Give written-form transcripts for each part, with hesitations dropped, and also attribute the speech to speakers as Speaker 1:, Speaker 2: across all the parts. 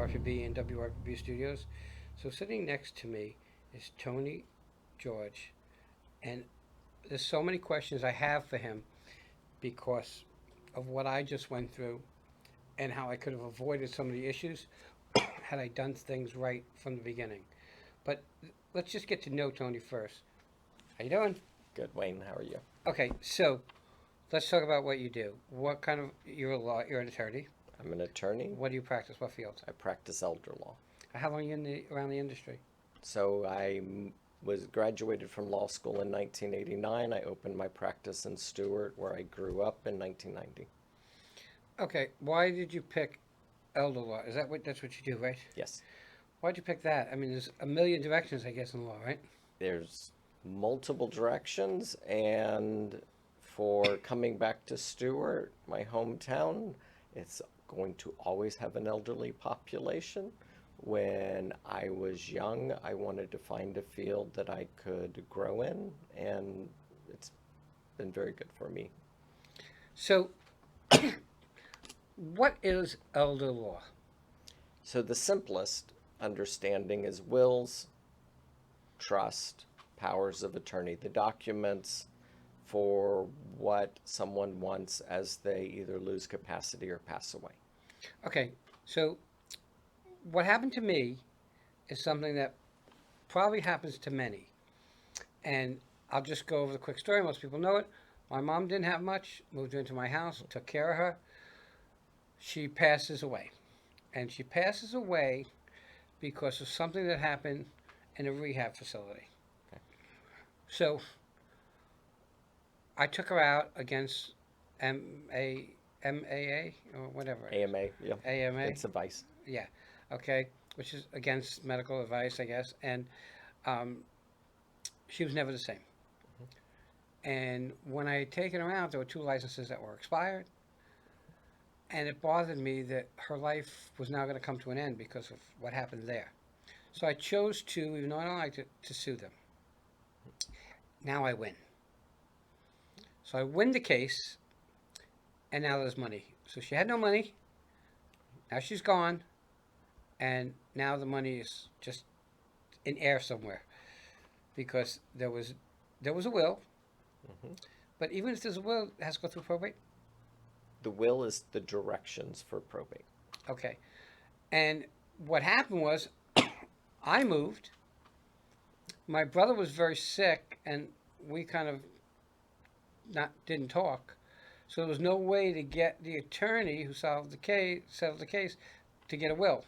Speaker 1: WRPB and WRPB Studios. So sitting next to me is Tony George, and there's so many questions I have for him because of what I just went through and how I could have avoided some of the issues had I done things right from the beginning. But let's just get to know Tony first. How you doing?
Speaker 2: Good, Wayne. How are you?
Speaker 1: Okay, so let's talk about what you do. What kind of you're an attorney.
Speaker 2: I'm an attorney.
Speaker 1: What do you practice? What field?
Speaker 2: I practice elder law.
Speaker 1: How long are you around the industry?
Speaker 2: So was graduated from law school in 1989. I opened my practice in Stewart, where I grew up, in 1990.
Speaker 1: Okay, why did you pick elder law? That's what you do, right?
Speaker 2: Yes.
Speaker 1: Why'd you pick that? I mean, there's a million directions, I guess, in law, right?
Speaker 2: There's multiple directions, and for coming back to Stewart, my hometown, it's going to always have an elderly population. When I was young, I wanted to find a field that I could grow in, and it's been very good for me.
Speaker 1: So, what is elder law?
Speaker 2: So the simplest understanding is wills, trust, powers of attorney, the documents for what someone wants as they either lose capacity or pass away.
Speaker 1: Okay, so what happened to me is something that probably happens to many. And I'll just go over the quick story. Most people know it. My mom didn't have much, moved into my house, took care of her. She passes away. And she passes away because of something that happened in a rehab facility.
Speaker 2: Okay.
Speaker 1: So I took her out against MAA or whatever.
Speaker 2: AMA, yeah.
Speaker 1: AMA?
Speaker 2: It's advice.
Speaker 1: Yeah. Okay. Which is against medical advice, I guess. And she was never the same. And when I had taken her out, there were 2 licenses that were expired. And it bothered me that her life was now going to come to an end because of what happened there. So I chose to, even though I don't like it, to sue them. Now I win. So I win the case, and now there's money. So she had no money. Now she's gone. And now the money is just in air somewhere. Because there was a will.
Speaker 2: Mm-hmm.
Speaker 1: But even if there's a will, it has to go through probate.
Speaker 2: The will is the directions for probate.
Speaker 1: Okay. And what happened was I moved. My brother was very sick, and we kind of didn't talk. So there was no way to get the attorney who settled the case to get a will.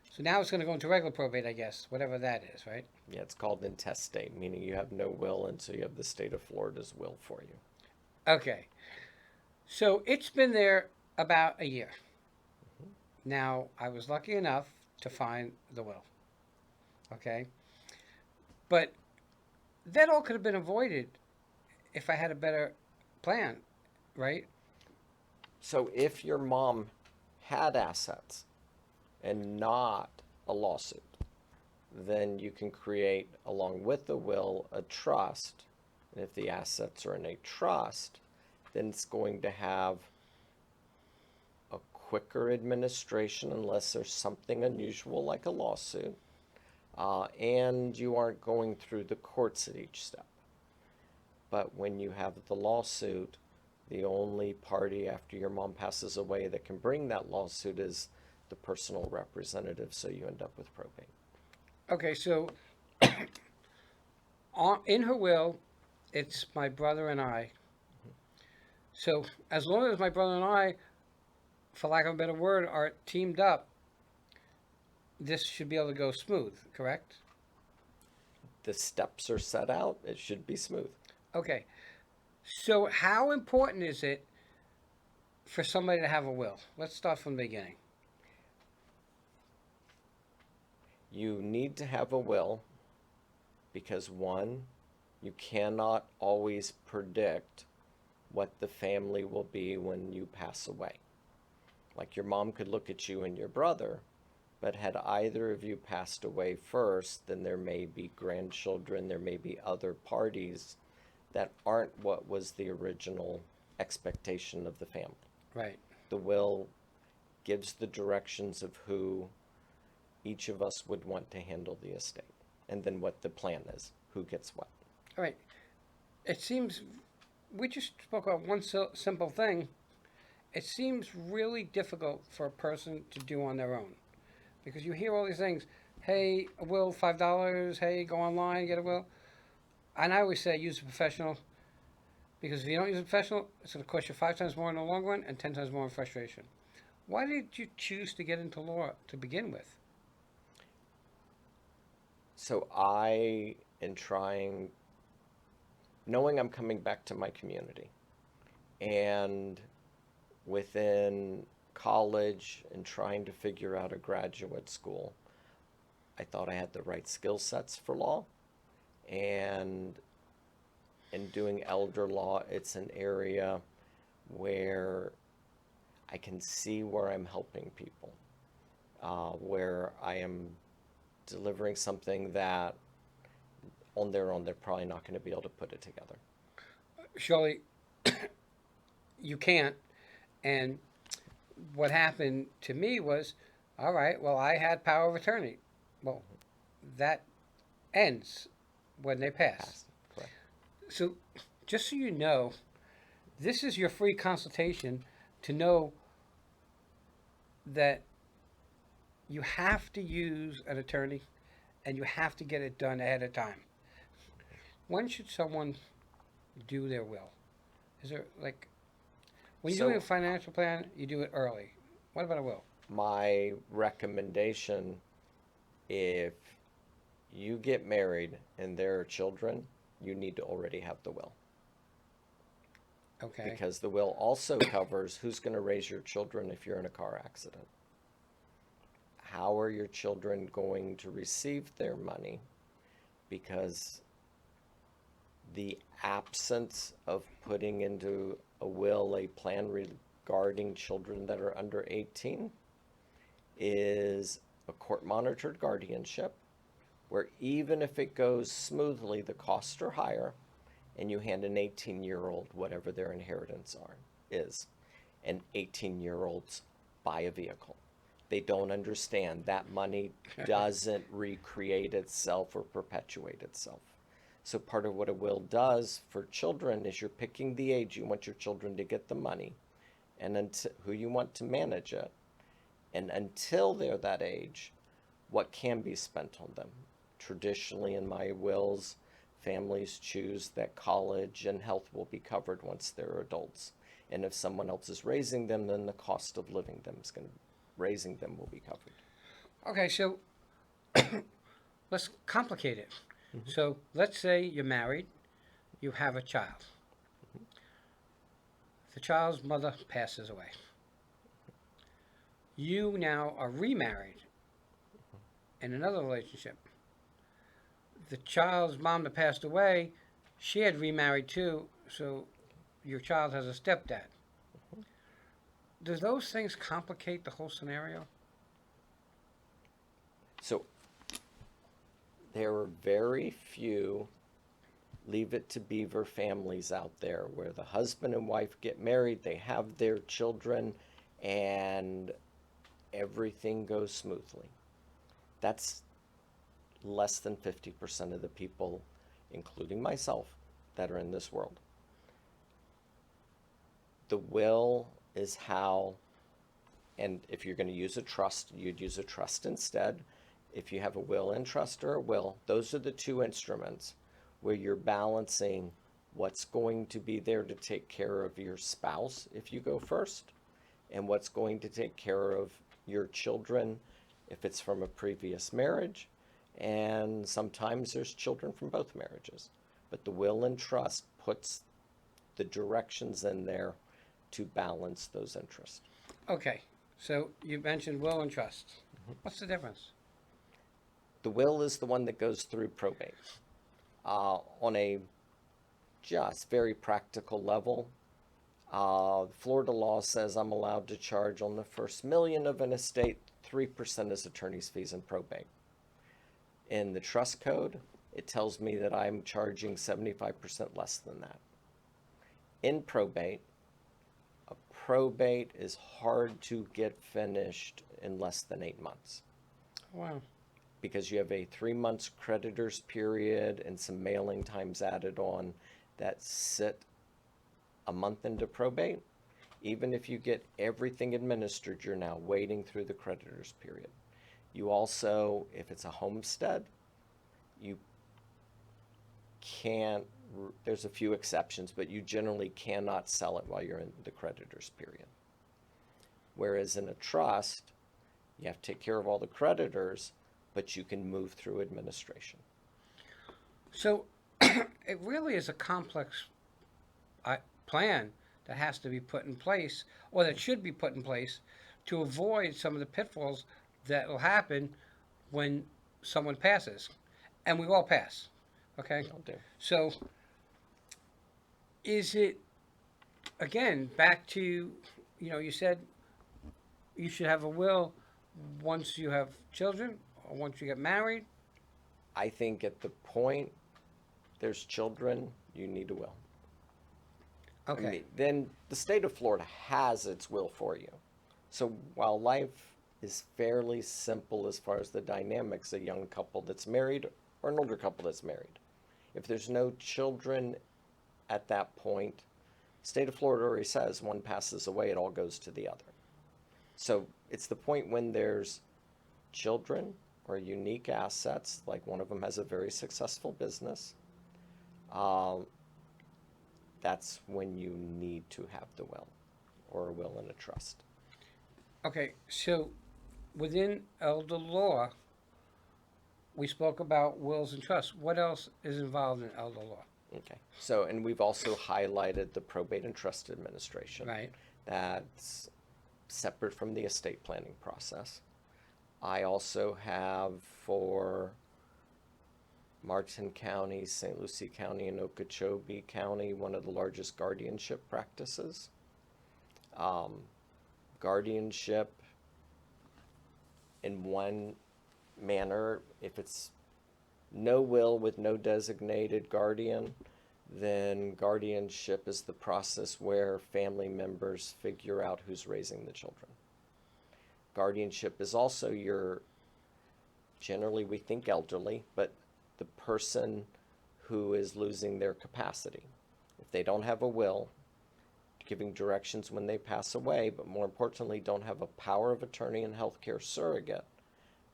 Speaker 1: So now it's going to go into regular probate, I guess, whatever that is, right?
Speaker 2: Yeah, it's called intestate, meaning you have no will until you have the state of Florida's will for you.
Speaker 1: Okay. So it's been there about a year.
Speaker 2: Mm-hmm.
Speaker 1: Now, I was lucky enough to find the will. Okay? But that all could have been avoided if I had a better plan, right?
Speaker 2: So if your mom had assets and not a lawsuit, then you can create, along with the will, a trust. And if the assets are in a trust, then it's going to have a quicker administration unless there's something unusual like a lawsuit. And you aren't going through the courts at each step. But when you have the lawsuit, the only party after your mom passes away that can bring that lawsuit is the personal representative, so you end up with probate.
Speaker 1: Okay, so in her will, it's my brother and I. So as long as my brother and I, for lack of a better word, are teamed up, this should be able to go smooth, correct?
Speaker 2: The steps are set out. It should be smooth.
Speaker 1: Okay. So how important is it for somebody to have a will? Let's start from the beginning.
Speaker 2: You need to have a will because, one, you cannot always predict what the family will be when you pass away. Like your mom could look at you and your brother, but had either of you passed away first, then there may be grandchildren, there may be other parties that aren't what was the original expectation of the family.
Speaker 1: Right.
Speaker 2: The will gives the directions of who each of us would want to handle the estate, and then what the plan is, who gets what.
Speaker 1: All right. It seems we just spoke about one simple thing. It seems really difficult for a person to do on their own because you hear all these things. Hey, a will, $5. Hey, go online, get a will. And I always say use a professional because if you don't use a professional, it's going to cost you 5 times more in the long run and 10 times more in frustration. Why did you choose to get into law to begin with?
Speaker 2: So I am trying, knowing I'm coming back to my community, and within college and trying to figure out a graduate school, I thought I had the right skill sets for law. And in doing elder law, it's an area where I can see where I'm helping people, where I am delivering something that on their own they're probably not going to be able to put it together.
Speaker 1: Surely you can't. And what happened to me was, all right, well, I had power of attorney. Well, that ends when they pass.
Speaker 2: Correct.
Speaker 1: So, just so you know, this is your free consultation to know that you have to use an attorney and you have to get it done ahead of time. When should someone do their will? Is there like when you're doing a financial plan, you do it early. What about a will?
Speaker 2: My recommendation, if you get married and there are children, you need to already have the will.
Speaker 1: Okay.
Speaker 2: Because the will also covers who's going to raise your children if you're in a car accident. How are your children going to receive their money? Because the absence of putting into a will a plan regarding children that are under 18 is a court-monitored guardianship, where even if it goes smoothly, the costs are higher, and you hand an 18-year-old whatever their inheritance is, and 18-year-olds buy a vehicle. They don't understand that money doesn't recreate itself or perpetuate itself. So part of what a will does for children is you're picking the age you want your children to get the money and who you want to manage it. And until they're that age, what can be spent on them? Traditionally in my wills, families choose that college and health will be covered once they're adults. And if someone else is raising them, then the cost of living them is going to, raising them will be covered.
Speaker 1: Okay, so let's complicate it. Mm-hmm. So let's say you're married, you have a child. Mm-hmm. The child's mother passes away. You now are remarried in another relationship. The child's mom that passed away, she had remarried too, so your child has a stepdad. Mm-hmm. Do those things complicate the whole scenario?
Speaker 2: So there are very few Leave It to Beaver families out there where the husband and wife get married, they have their children, and everything goes smoothly. That's less than 50% of the people, including myself, that are in this world. The will is how, and if you're going to use a trust, you'd use a trust instead. If you have a will and trust or a will, those are the two instruments where you're balancing what's going to be there to take care of your spouse if you go first, and what's going to take care of your children if it's from a previous marriage, and sometimes there's children from both marriages. But the will and trust puts the directions in there to balance those interests.
Speaker 1: Okay, so you mentioned will and trust. Mm-hmm. What's the difference?
Speaker 2: The will is the one that goes through probate. On a just very practical level, Florida law says I'm allowed to charge on the first million of an estate 3% as attorney's fees in probate. In the trust code, it tells me that I'm charging 75% less than that. In probate, a probate is hard to get finished in less than 8 months.
Speaker 1: Wow.
Speaker 2: because you have a 3 months creditors period and some mailing times added on that sit a month into probate. Even if you get everything administered, you're now waiting through the creditors period. You also, if it's a homestead, you can't, there's a few exceptions, but you generally cannot sell it while you're in the creditors period. Whereas in a trust, you have to take care of all the creditors, but you can move through administration.
Speaker 1: So it really is a complex plan that has to be put in place, or that should be put in place, to avoid some of the pitfalls that will happen when someone passes. And we all pass. Okay?
Speaker 2: I'll do.
Speaker 1: So is it, again, back to, you said you should have a will once you have children or once you get married?
Speaker 2: I think at the point there's children, you need a will.
Speaker 1: Okay.
Speaker 2: I mean, then the state of Florida has its will for you. So while life is fairly simple as far as the dynamics, a young couple that's married or an older couple that's married, if there's no children at that point, state of Florida already says one passes away, it all goes to the other. So it's the point when there's children or unique assets, like one of them has a very successful business, that's when you need to have the will, or a will and a trust.
Speaker 1: Okay, so within elder law, we spoke about wills and trusts. What else is involved in elder law?
Speaker 2: Okay. So, and we've also highlighted the probate and trust administration.
Speaker 1: Right.
Speaker 2: That's separate from the estate planning process. I also have for Martin County, St. Lucie County, and Okeechobee County, one of the largest guardianship practices. Guardianship, in one manner, if it's no will with no designated guardian, then guardianship is the process where family members figure out who's raising the children. Guardianship is also generally we think elderly, but the person who is losing their capacity. If they don't have a will, giving directions when they pass away, but more importantly, don't have a power of attorney and healthcare surrogate.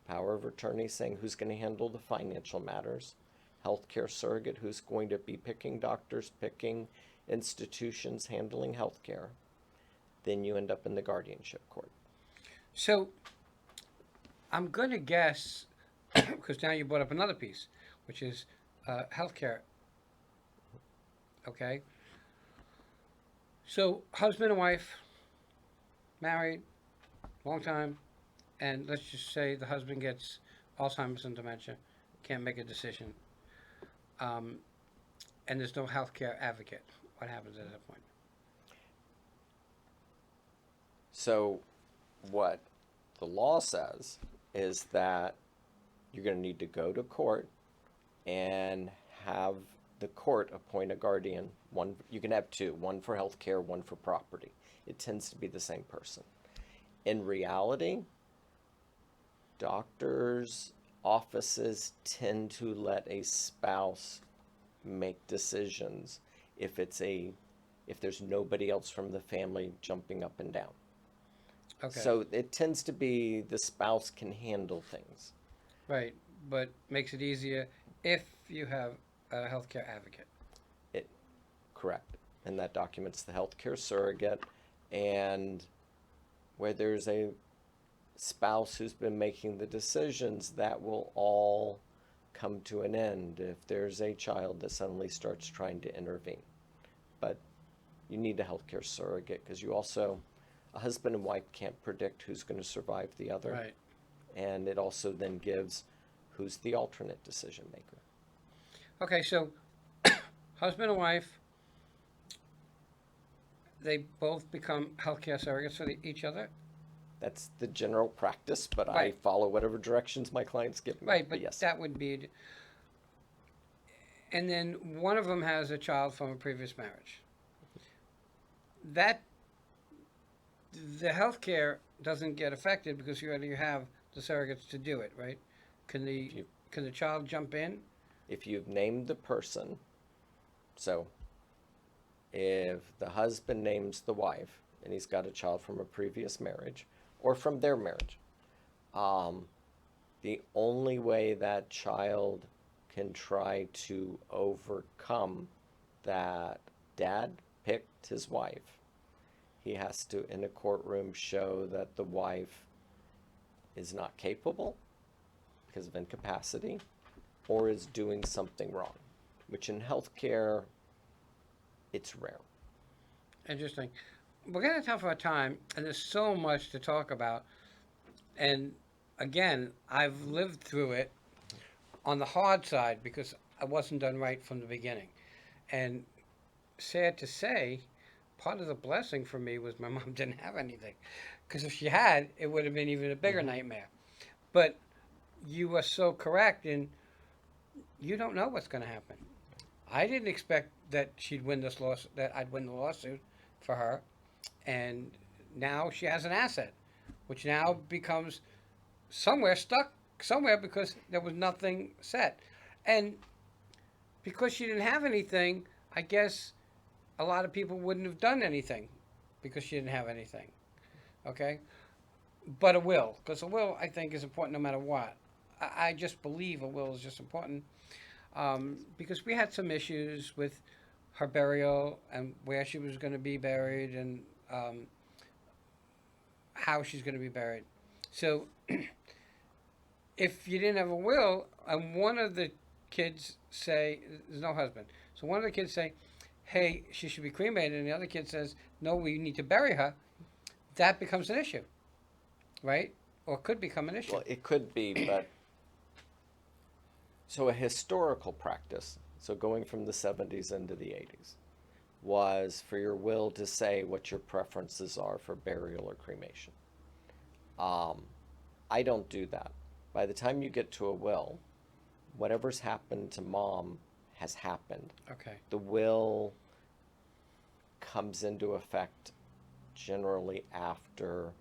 Speaker 2: Power of attorney saying who's going to handle the financial matters. Healthcare surrogate who's going to be picking doctors, picking institutions, handling healthcare. Then you end up in the guardianship court.
Speaker 1: So I'm going to guess, because now you brought up another piece, which is healthcare. Okay. So husband and wife, married, long time, and let's just say the husband gets Alzheimer's and dementia, can't make a decision, and there's no healthcare advocate. What happens at that point?
Speaker 2: So what the law says is that you're going to need to go to court and have the court appoint a guardian. One, you can have two, one for healthcare, one for property. It tends to be the same person. In reality, doctors' offices tend to let a spouse make decisions if there's nobody else from the family jumping up and down.
Speaker 1: Okay.
Speaker 2: So it tends to be the spouse can handle things.
Speaker 1: Right, but makes it easier if you have a healthcare advocate.
Speaker 2: Correct. And that documents the healthcare surrogate, and where there's a spouse who's been making the decisions, that will all come to an end if there's a child that suddenly starts trying to intervene. But you need a healthcare surrogate because a husband and wife can't predict who's going to survive the other.
Speaker 1: Right.
Speaker 2: And it also then gives who's the alternate decision maker.
Speaker 1: Okay, so husband and wife, they both become healthcare surrogates for each other?
Speaker 2: That's the general practice, but I
Speaker 1: Right.
Speaker 2: follow whatever directions my clients give me.
Speaker 1: Right, but
Speaker 2: yes.
Speaker 1: that would be... And then one of them has a child from a previous marriage. The healthcare doesn't get affected because you already have the the surrogates to do it, right? Can the
Speaker 2: you-
Speaker 1: can the child jump in?
Speaker 2: If you've named the person, so if the husband names the wife and he's got a child from a previous marriage or from their marriage, um, the only way that child can try to overcome that dad picked his wife, he has to, in a courtroom, show that the wife is not capable because of incapacity or is doing something wrong, which in healthcare, it's rare.
Speaker 1: Interesting. We're getting tough for time, and there's so much to talk about. And again, I've lived through it on the hard side because I wasn't done right from the beginning. And sad to say, part of the blessing for me was my mom didn't have anything. Because if she had, it would have been even a bigger nightmare. But you are so correct, and you don't know what's going to happen. I didn't expect that she'd win this lawsuit, that I'd win the lawsuit for her. And now she has an asset, which now becomes somewhere stuck somewhere because there was nothing set. And because she didn't have anything, I guess a lot of people wouldn't have done anything because she didn't have anything. Okay? But a will, because a will, I think, is important no matter what. I just believe a will is just important because we had some issues with her burial and where she was going to be buried and how she's going to be buried. So if you didn't have a will and one of the kids say, there's no husband, so one of the kids say, hey, she should be cremated, and the other kid says, no, we need to bury her, that becomes an issue, right? Or could become an issue.
Speaker 2: Well, it could be, but so a historical practice, so going from the 70s into the 80s, was for your will to say what your preferences are for burial or cremation. I don't do that. By the time you get to a will, whatever's happened to mom has happened.
Speaker 1: Okay.
Speaker 2: The will comes into effect generally after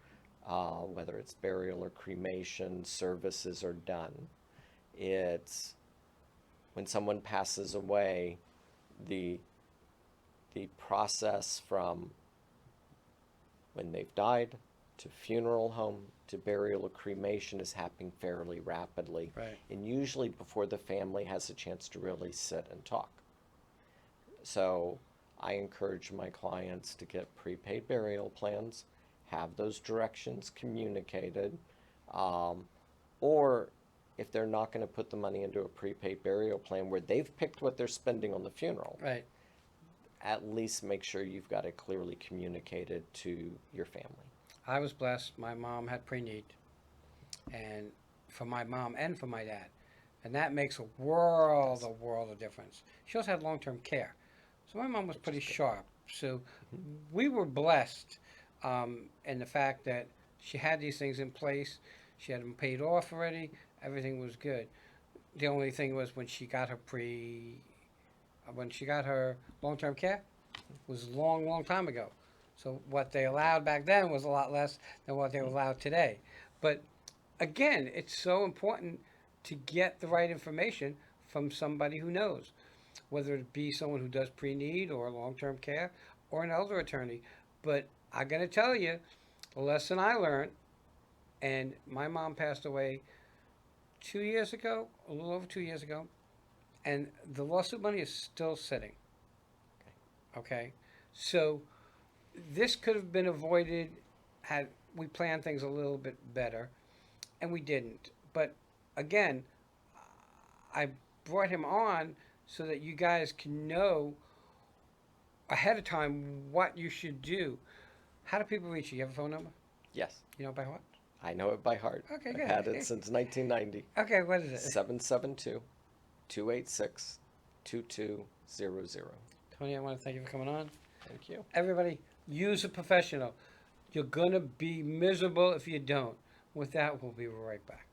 Speaker 2: whether it's burial or cremation, services are done. It's when someone passes away, the process from when they've died to funeral home to burial or cremation is happening fairly rapidly.
Speaker 1: Right.
Speaker 2: And usually before the family has a chance to really sit and talk. So I encourage my clients to get prepaid burial plans, have those directions communicated, or if they're not going to put the money into a prepaid burial plan where they've picked what they're spending on the funeral,
Speaker 1: Right.
Speaker 2: at least make sure you've got it clearly communicated to your family.
Speaker 1: I was blessed. My mom had pre-need, and for my mom and for my dad, and that makes a world of difference. She also had long-term care, so my mom was pretty sharp. So we were blessed in the fact that she had these things in place. She had them paid off already. Everything was good. The only thing was when she got her long-term care was a long, long time ago. So what they allowed back then was a lot less than what they allowed today. But again, it's so important to get the right information from somebody who knows, whether it be someone who does pre-need or long-term care or an elder attorney. But I got to tell you, a lesson I learned, and my mom passed away 2 years ago, a little over 2 years ago, and the lawsuit money is still sitting. Okay? So this could have been avoided had we planned things a little bit better, and we didn't. But again, I brought him on so that you guys can know ahead of time what you should do. How do people reach you? You have a phone number?
Speaker 2: Yes,
Speaker 1: You know by what?
Speaker 2: I know it by heart.
Speaker 1: Okay,
Speaker 2: I've
Speaker 1: good.
Speaker 2: had it since 1990.
Speaker 1: Okay, what is it?
Speaker 2: 772-286-2200.
Speaker 1: Tony, I want to thank you for coming on.
Speaker 2: Thank you.
Speaker 1: Everybody, use a professional. You're going to be miserable if you don't. With that, we'll be right back.